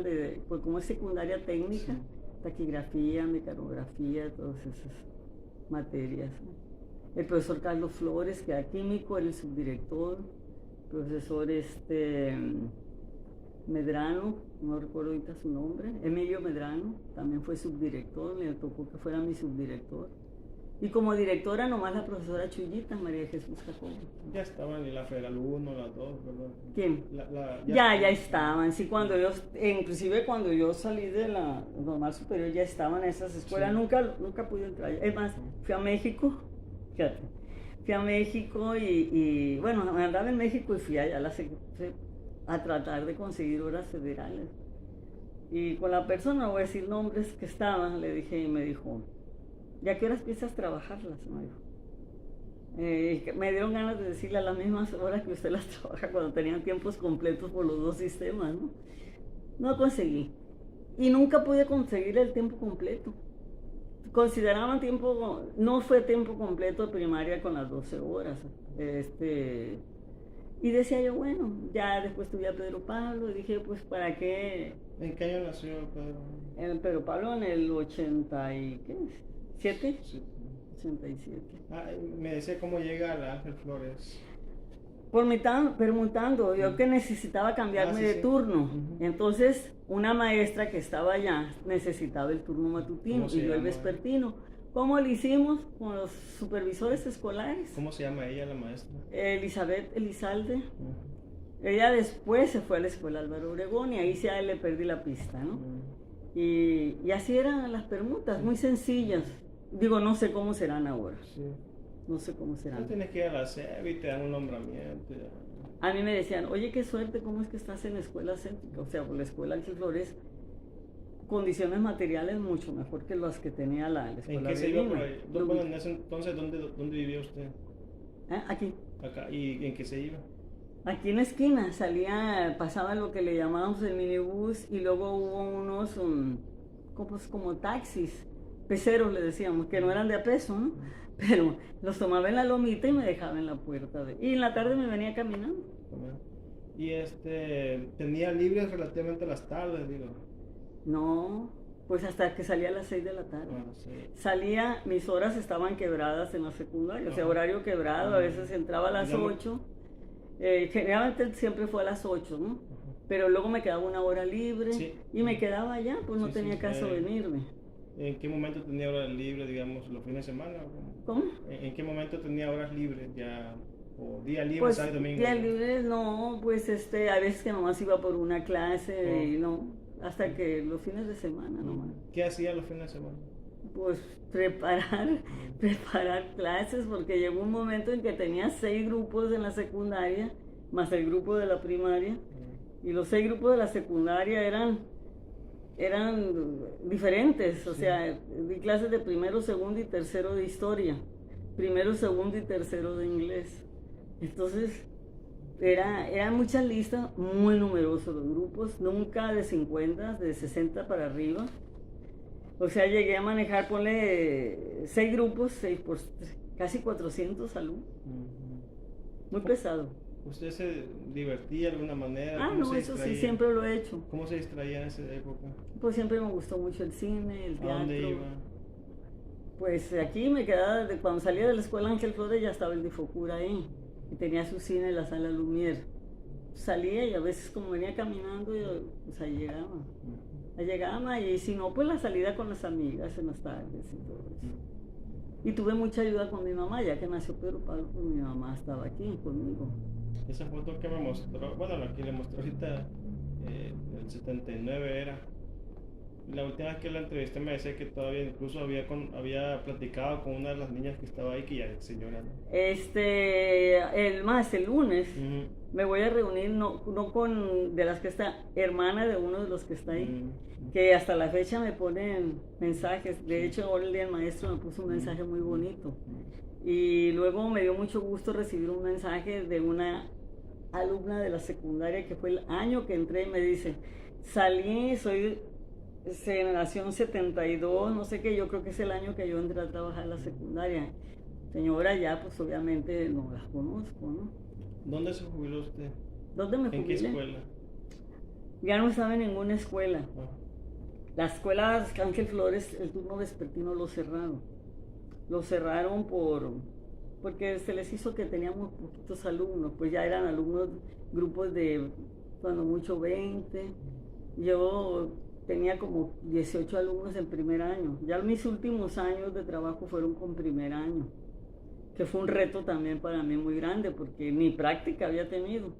pues como es secundaria técnica, taquigrafía, mecanografía, todas esas materias, ¿no? El profesor Carlos Flores, que era químico, era el subdirector, profesor Medrano, no recuerdo ahorita su nombre, Emilio Medrano, también fue subdirector, me tocó que fuera mi subdirector. Y como directora nomás la profesora Chuyita, María Jesús Jacobo. Ya estaban en la Federal 1, las 2, ¿verdad? ¿Quién? Ya estaban, sí, inclusive cuando yo salí de la normal superior ya estaban en esas escuelas, nunca pude entrar. Es más, fui a México, fíjate, y bueno, andaba en México y fui allá a tratar de conseguir horas federales. Y con la persona, no voy a decir nombres, que estaba, le dije, y me dijo, ¿ya qué horas empiezas a trabajarlas? Me dijo. Me dieron ganas de decirle a las mismas horas que usted las trabaja cuando tenían tiempos completos por los dos sistemas, ¿no? No conseguí. Y nunca pude conseguir el tiempo completo. Consideraban no fue tiempo completo de primaria con las 12 horas. Y decía yo, bueno, ya después tuve a Pedro Pablo y dije, pues, ¿para qué? ¿En qué año nació Pedro? Pedro Pablo en el 87. Sí. 87. Me decía cómo llega al Ángel Flores. Permutando, yo que necesitaba cambiarme de turno. Entonces, una maestra que estaba allá necesitaba el turno matutino y yo el vespertino. ¿Cómo lo hicimos? Con los supervisores escolares. ¿Cómo se llama ella, la maestra? Elizabeth Elizalde. Ella después se fue a la escuela Álvaro Obregón y ahí sí le perdí la pista, ¿no? Y así eran las permutas, muy sencillas. Digo, no sé cómo serán ahora. No sé cómo serán. Tú tienes que ir a la SEB y te dan un nombramiento. A mí me decían, oye, qué suerte, ¿cómo es que estás en la escuela céntrica? O sea, por la escuela Ángel Flores, condiciones materiales mucho mejor que las que tenía la escuela. ¿En qué se iba por ahí? Bueno, en ese entonces, ¿dónde vivía usted? Aquí. Acá. ¿Y en qué se iba? Aquí en la esquina pasaba lo que le llamábamos el minibús y luego hubo unos como taxis, peceros le decíamos, que no eran de a peso, ¿no? Pero los tomaba en la lomita y me dejaba en la puerta. Y en la tarde me venía caminando. ¿Y tenía libres relativamente las tardes, digo? No, pues hasta que salía a las 6 de la tarde. Sí. Mis horas estaban quebradas en la secundaria, o sea, horario quebrado, a veces entraba a las 8. Generalmente siempre fue a las 8, ¿no? Pero luego me quedaba una hora libre y me quedaba allá, pues no tenía caso venirme. ¿En qué momento tenía horas libres, digamos, los fines de semana? ¿Cómo? ¿En qué momento tenía horas libres ya? ¿O día libre, pues, sábado y domingo? Día libre, no, pues a veces que nomás iba por una clase y no, hasta que los fines de semana nomás. ¿Qué hacía los fines de semana? Pues preparar clases, porque llegó un momento en que tenía 6 grupos en la secundaria, más el grupo de la primaria, y los 6 grupos de la secundaria eran diferentes, o sea, di clases de primero, segundo y tercero de historia, primero, segundo y tercero de inglés. Entonces, Eran muchas listas, muy numerosos los grupos, nunca de 50, de 60 para arriba. O sea, llegué a manejar, ponle 6 grupos, 6 por casi 400 alumnos. Muy pesado. ¿Usted se divertía de alguna manera? Ah, no, eso sí, siempre lo he hecho. ¿Cómo se distraía en esa época? Pues siempre me gustó mucho el cine, el teatro. ¿A dónde iba? Pues aquí me quedaba, cuando salía de la escuela Ángel Flores ya estaba el Difocur ahí. Y tenía su cine en la sala Lumière. Salía y a veces como venía caminando, pues ahí llegaba. Ahí llegaba y si no, pues la salida con las amigas en las tardes y todo eso. Y tuve mucha ayuda con mi mamá, ya que nació Pedro Pablo, pues mi mamá estaba aquí conmigo. Esa foto que me mostró, bueno, la que le mostró ahorita, el 79 era. La última vez que la entrevisté me decía que todavía incluso había platicado con una de las niñas que estaba ahí, que ya es señora, ¿no? El lunes me voy a reunir, no con de las que está, hermana de uno de los que está ahí, que hasta la fecha me ponen mensajes. De hecho, ahora el día del maestro me puso un mensaje muy bonito. Y luego me dio mucho gusto recibir un mensaje de una alumna de la secundaria que fue el año que entré y me dice, soy generación 72, no sé qué, yo creo que es el año que yo entré a trabajar en la secundaria. Señora, ya pues obviamente no las conozco, ¿no? ¿Dónde se jubiló usted? ¿Dónde me jubilé? ¿En qué escuela? Ya no estaba en ninguna escuela. La escuela Ángel Flores, el turno vespertino lo cerraron. Lo cerraron porque se les hizo que teníamos poquitos alumnos, pues ya eran alumnos, grupos de cuando mucho 20. Yo tenía como 18 alumnos en primer año. Ya mis últimos años de trabajo fueron con primer año, que fue un reto también para mí muy grande, porque ni práctica había tenido.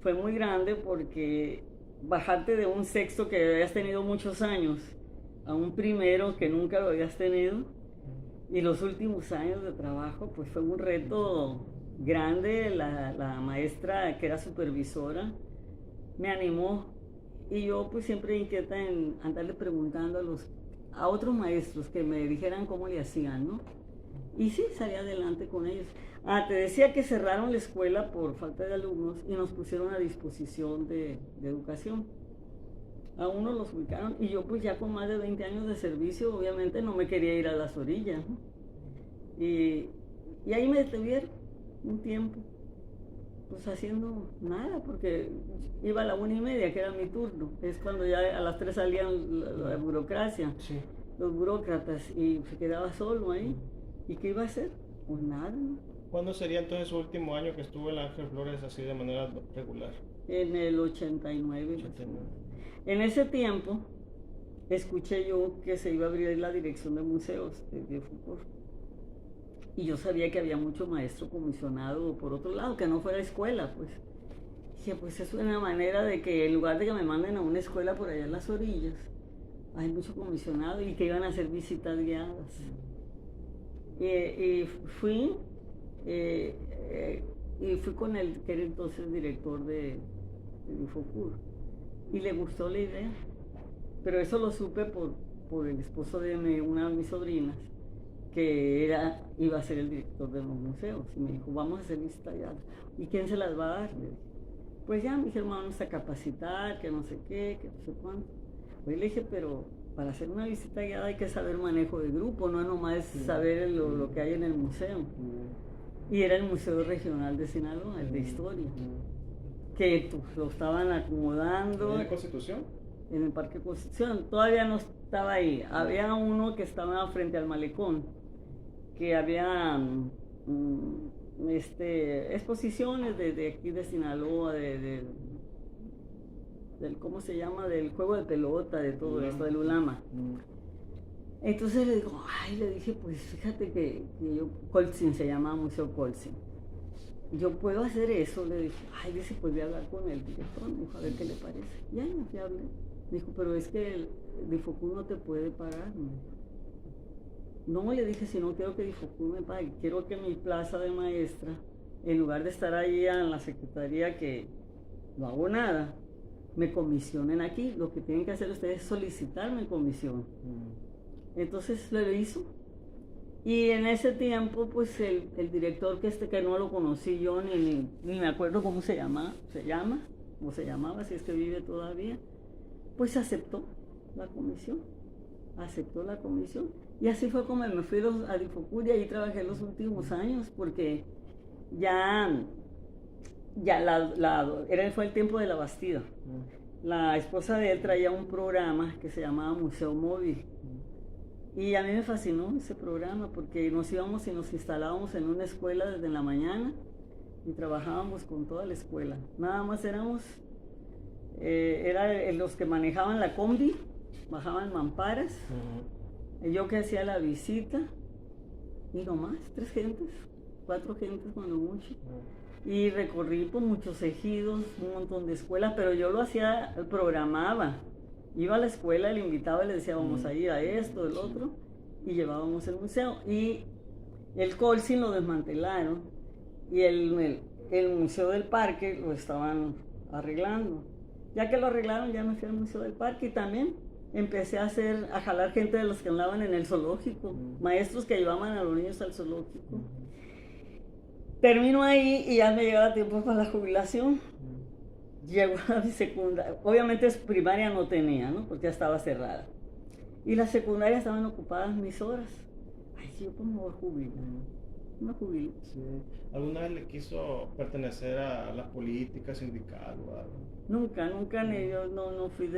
Fue muy grande porque bajarte de un sexto que habías tenido muchos años a un primero que nunca lo habías tenido, y los últimos años de trabajo, pues fue un reto grande. La maestra que era supervisora me animó. Y yo pues siempre inquieta en andarle preguntando a otros maestros que me dijeran cómo le hacían, ¿no? Y sí, salí adelante con ellos. Te decía que cerraron la escuela por falta de alumnos y nos pusieron a disposición de educación. A uno los ubicaron y yo pues ya con más de 20 años de servicio, obviamente no me quería ir a las orillas, ¿no? Y ahí me detuvieron un tiempo, pues haciendo nada, porque iba a la 1:30, que era mi turno. Es cuando ya a las 3 salían la burocracia, sí, los burócratas, y se quedaba solo ahí. ¿Y qué iba a hacer? Pues nada, ¿no? ¿Cuándo sería entonces su último año que estuvo en Ángel Flores así de manera regular? En el 89. En ese tiempo escuché yo que se iba a abrir la dirección de museos de Foucault. Y yo sabía que había mucho maestro comisionado por otro lado, que no fuera escuela, pues. Dije, pues es una manera de que en lugar de que me manden a una escuela por allá en las orillas, hay mucho comisionado y que iban a hacer visitas guiadas. Y fui con el que era entonces director de Infocur, y le gustó la idea. Pero eso lo supe por el esposo de una de mis sobrinas, que iba a ser el director de los museos, y me dijo, vamos a hacer visita guiada. ¿Y quién se las va a dar? Le dije, pues ya, mis hermanos, vamos a capacitar, que no sé qué, que no sé cuánto. Pues le dije, pero para hacer una visita guiada hay que saber manejo de grupo, no es nomás saber lo que hay en el museo. Y era el Museo Regional de Sinaloa, el de Historia, que lo estaban acomodando. ¿En la Constitución? En el Parque Constitución, todavía no estaba ahí. Había uno que estaba frente al malecón, que había exposiciones de aquí de Sinaloa, del ¿cómo se llama? Del juego de pelota, de todo esto, del Ulama. Entonces le dije, pues fíjate que yo, Colsin se llama Museo Colsin. Yo puedo hacer eso, le dije, dice, pues voy a hablar con el director, me dijo, a ver qué le parece. Y ahí me fui a hablar. Me dijo, pero es que el Difocur no te puede pagar. No, le dije, si no quiero que Difocur me pague, quiero que mi plaza de maestra, en lugar de estar ahí en la secretaría que no hago nada, me comisionen aquí. Lo que tienen que hacer ustedes es solicitarme comisión. Entonces lo hizo. Y en ese tiempo, pues el director que no lo conocí yo, ni me acuerdo cómo se llama, o se llamaba, si es que vive todavía, pues aceptó la comisión, aceptó la comisión. Y así fue como me fui a Difocur y ahí trabajé los últimos años, porque ya fue el tiempo de la Bastida. La esposa de él traía un programa que se llamaba Museo Móvil. Y a mí me fascinó ese programa porque nos íbamos y nos instalábamos en una escuela desde la mañana y trabajábamos con toda la escuela. Nada más éramos los que manejaban la combi, bajaban mamparas, yo que hacía la visita y no más, 3 gentes, 4 gentes cuando mucho. Y recorrí por muchos ejidos, un montón de escuelas, pero yo lo hacía, programaba. Iba a la escuela, le invitaba y le decía, vamos a ir a esto, el otro, y llevábamos el museo. Y el Colsin lo desmantelaron y el Museo del Parque lo estaban arreglando. Ya que lo arreglaron, ya me fui al Museo del Parque y también empecé a jalar gente de los que andaban en el zoológico, maestros que llevaban a los niños al zoológico. Termino ahí y ya me llegaba tiempo para la jubilación. Llegó a mi secundaria, obviamente primaria no tenía, ¿no? Porque ya estaba cerrada. Y la secundaria estaban ocupadas mis horas. Ay, yo pues me voy a jubilar. Me jubilé. Sí. ¿Alguna vez le quiso pertenecer a la política sindical o algo? Nunca, yo no fui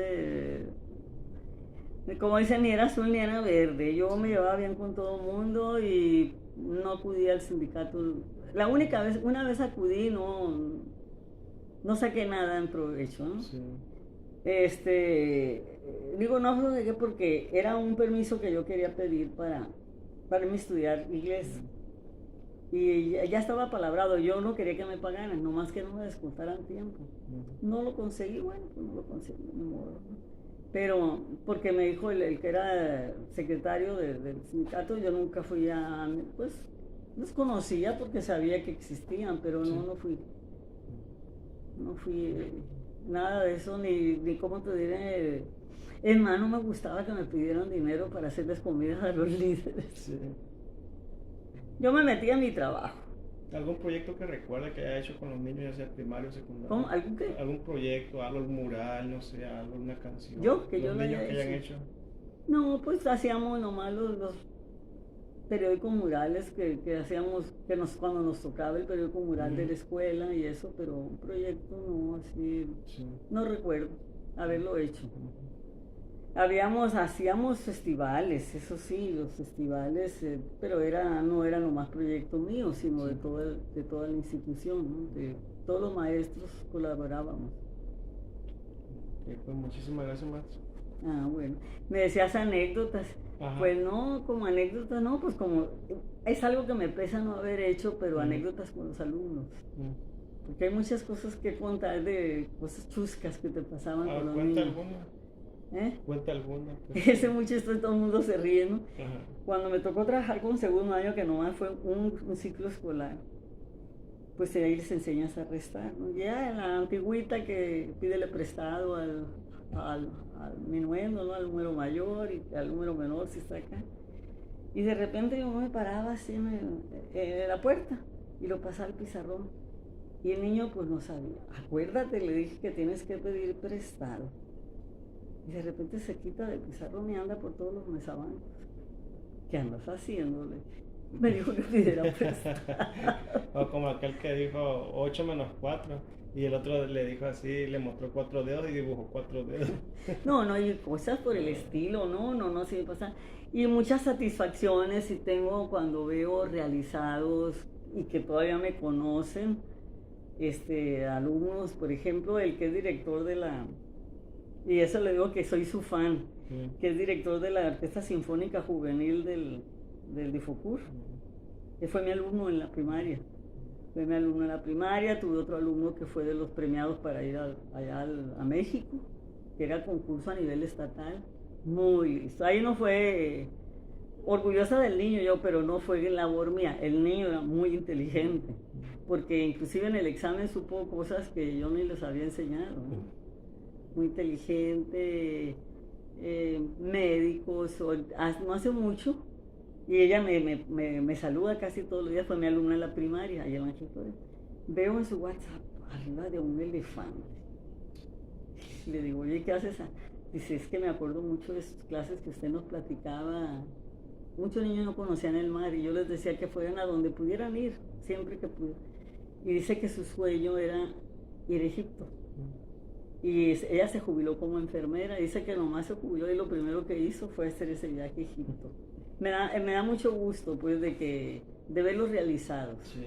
como dicen, ni era azul ni era verde. Yo me llevaba bien con todo el mundo y no acudí al sindicato. Una vez acudí, no saqué nada en provecho, ¿no? Sí. Digo, no lo saqué porque era un permiso que yo quería pedir para irme a estudiar inglés. Y ya estaba palabrado, yo no quería que me pagaran, nomás que no me descontaran tiempo. No lo conseguí, bueno, pues no lo conseguí, ni modo, ¿no? Pero porque me dijo el que era secretario del sindicato, yo nunca fui pues los conocía porque sabía que existían, pero no fui. No fui nada de eso, ni cómo te diré. En más, no me gustaba que me pidieran dinero para hacerles comidas a los líderes. Sí. Yo me metía en mi trabajo. ¿Algún proyecto que recuerda que haya hecho con los niños, ya sea primario o secundario? ¿Cómo? ¿Algún qué? ¿Algún proyecto, algo mural, no sé, alguna canción? ¿Yo? ¿Que yo los lo niños haya que hayan hecho? No, pues hacíamos nomás los periódicos murales que hacíamos, cuando nos tocaba el periódico mural de la escuela y eso, pero un proyecto no, así, no recuerdo haberlo hecho. Hacíamos festivales, eso sí, los festivales, pero no era nomás proyecto mío, sino de toda la institución, ¿no? De todos los maestros colaborábamos. Pues muchísimas gracias, maestro. Ah, bueno. Me decías anécdotas. Ajá. Pues no, como anécdotas no, pues como es algo que me pesa no haber hecho, pero anécdotas con los alumnos. Porque hay muchas cosas que contar de cosas chuscas que te pasaban con los niños. ¿Cuenta alguna? Cuenta alguna. Ese mucho todo el mundo se ríe, ¿no? Ajá. Cuando me tocó trabajar con segundo año, que nomás fue un ciclo escolar, pues ahí les enseñas a restar, ¿no? Ya en la antigüita que pídele prestado al minuendo, ¿no? Al número mayor y al número menor si está acá. Y de repente yo me paraba así en la puerta y lo pasaba al pizarrón. Y el niño pues no sabía. Acuérdate, le dije que tienes que pedir prestado. Y de repente se quita del pizarrón y anda por todos los mesabancos. ¿Qué andas haciéndole? Me dijo que pidiera prestado. O como aquel que dijo 8 menos 4. Y el otro le dijo así, le mostró 4 dedos y dibujó 4 dedos. No, y cosas por el estilo, no, sí me pasa. Y muchas satisfacciones y tengo cuando veo realizados y que todavía me conocen, alumnos, por ejemplo, el que es director y eso le digo que soy su fan, que es director de la Orquesta Sinfónica Juvenil del Difocur, que fue mi alumno en la primaria. Tuve otro alumno que fue de los premiados para ir allá a México, que era concurso a nivel estatal, muy listo. Ahí no fue orgullosa del niño yo, pero no fue labor mía, el niño era muy inteligente, porque inclusive en el examen supo cosas que yo ni les había enseñado, ¿no? Muy inteligente, médicos, no hace mucho Y ella me saluda casi todos los días, fue mi alumna en la primaria, allá en Ángel Flores. Veo en su WhatsApp arriba de un elefante. Le digo, oye, ¿qué haces? Dice, es que me acuerdo mucho de sus clases que usted nos platicaba. Muchos niños no conocían el mar y yo les decía que fueran a donde pudieran ir, siempre que pudieran. Y dice que su sueño era ir a Egipto. Y ella se jubiló como enfermera. Dice que nomás se jubiló y lo primero que hizo fue hacer ese viaje a Egipto. Me da mucho gusto, pues, de verlos realizados. Sí.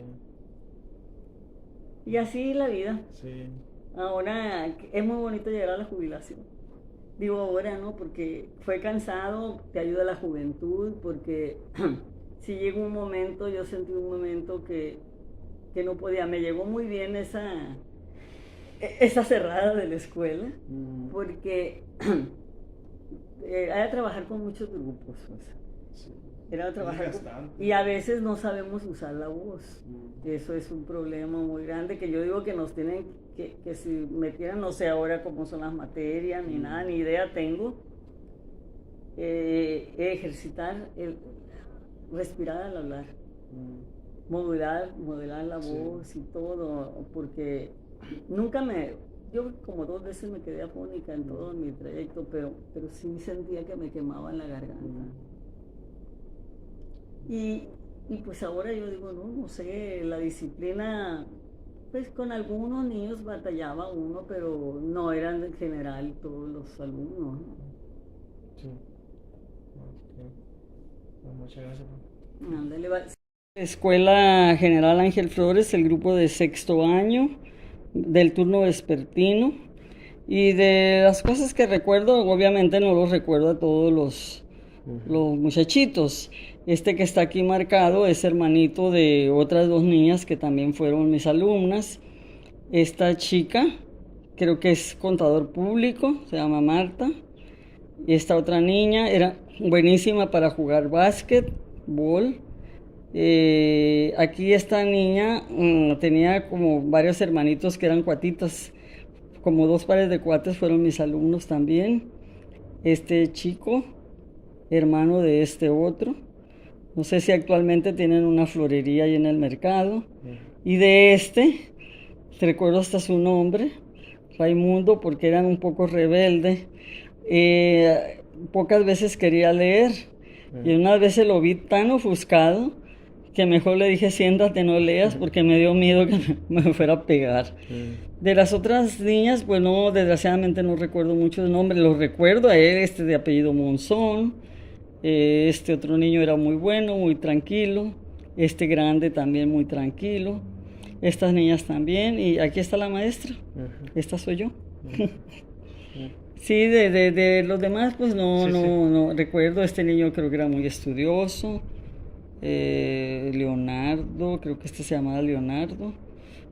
Y así la vida. Sí. Ahora es muy bonito llegar a la jubilación. Digo ahora, ¿no? Porque fue cansado, te ayuda la juventud, porque si llegó un momento, yo sentí un momento que no podía. Me llegó muy bien esa cerrada de la escuela, porque era trabajar con muchos grupos. Sí. Era trabajar y a veces no sabemos usar la voz. Eso es un problema muy grande que yo digo que nos tienen que si metieran, no sé ahora cómo son las materias, ni nada, ni idea tengo, ejercitar respirar al hablar, modular la voz y todo, porque yo como 2 veces me quedé afónica en todo mi trayecto, pero sí sentía que me quemaba en la garganta. Y pues ahora yo digo, no sé, la disciplina, pues con algunos niños batallaba uno, pero no eran en general todos los alumnos, ¿no? Sí. Okay. Bueno, muchas gracias. Ándale, va. Escuela General Ángel Flores, el grupo de 6º año, del turno vespertino. Y de las cosas que recuerdo, obviamente no los recuerdo a todos los muchachitos. Este que está aquí marcado es hermanito de otras 2 niñas que también fueron mis alumnas. Esta chica, creo que es contador público, se llama Marta. Y esta otra niña era buenísima para jugar básquetbol. Aquí esta niña tenía como varios hermanitos que eran cuatitas, como 2 pares de cuates fueron mis alumnos también. Este chico, hermano de este otro, no sé si actualmente tienen una florería ahí en el mercado. Y de recuerdo hasta su nombre, Raimundo, porque era un poco rebelde. Pocas veces quería leer y unas veces lo vi tan ofuscado que mejor le dije, siéntate, no leas, porque me dio miedo que me fuera a pegar. De las otras niñas, pues no, desgraciadamente no recuerdo mucho el nombre. Los recuerdo a él, de apellido Monzón. Este otro niño era muy bueno, muy tranquilo. Este grande también muy tranquilo. Estas niñas también. Y aquí está la maestra. Esta soy yo. Sí, de los demás, pues no recuerdo. Este niño creo que era muy estudioso. Leonardo, creo que se llamaba Leonardo.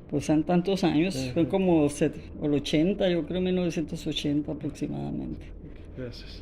Pues han tantos años, fue como el 80, yo creo 1980 aproximadamente. Gracias.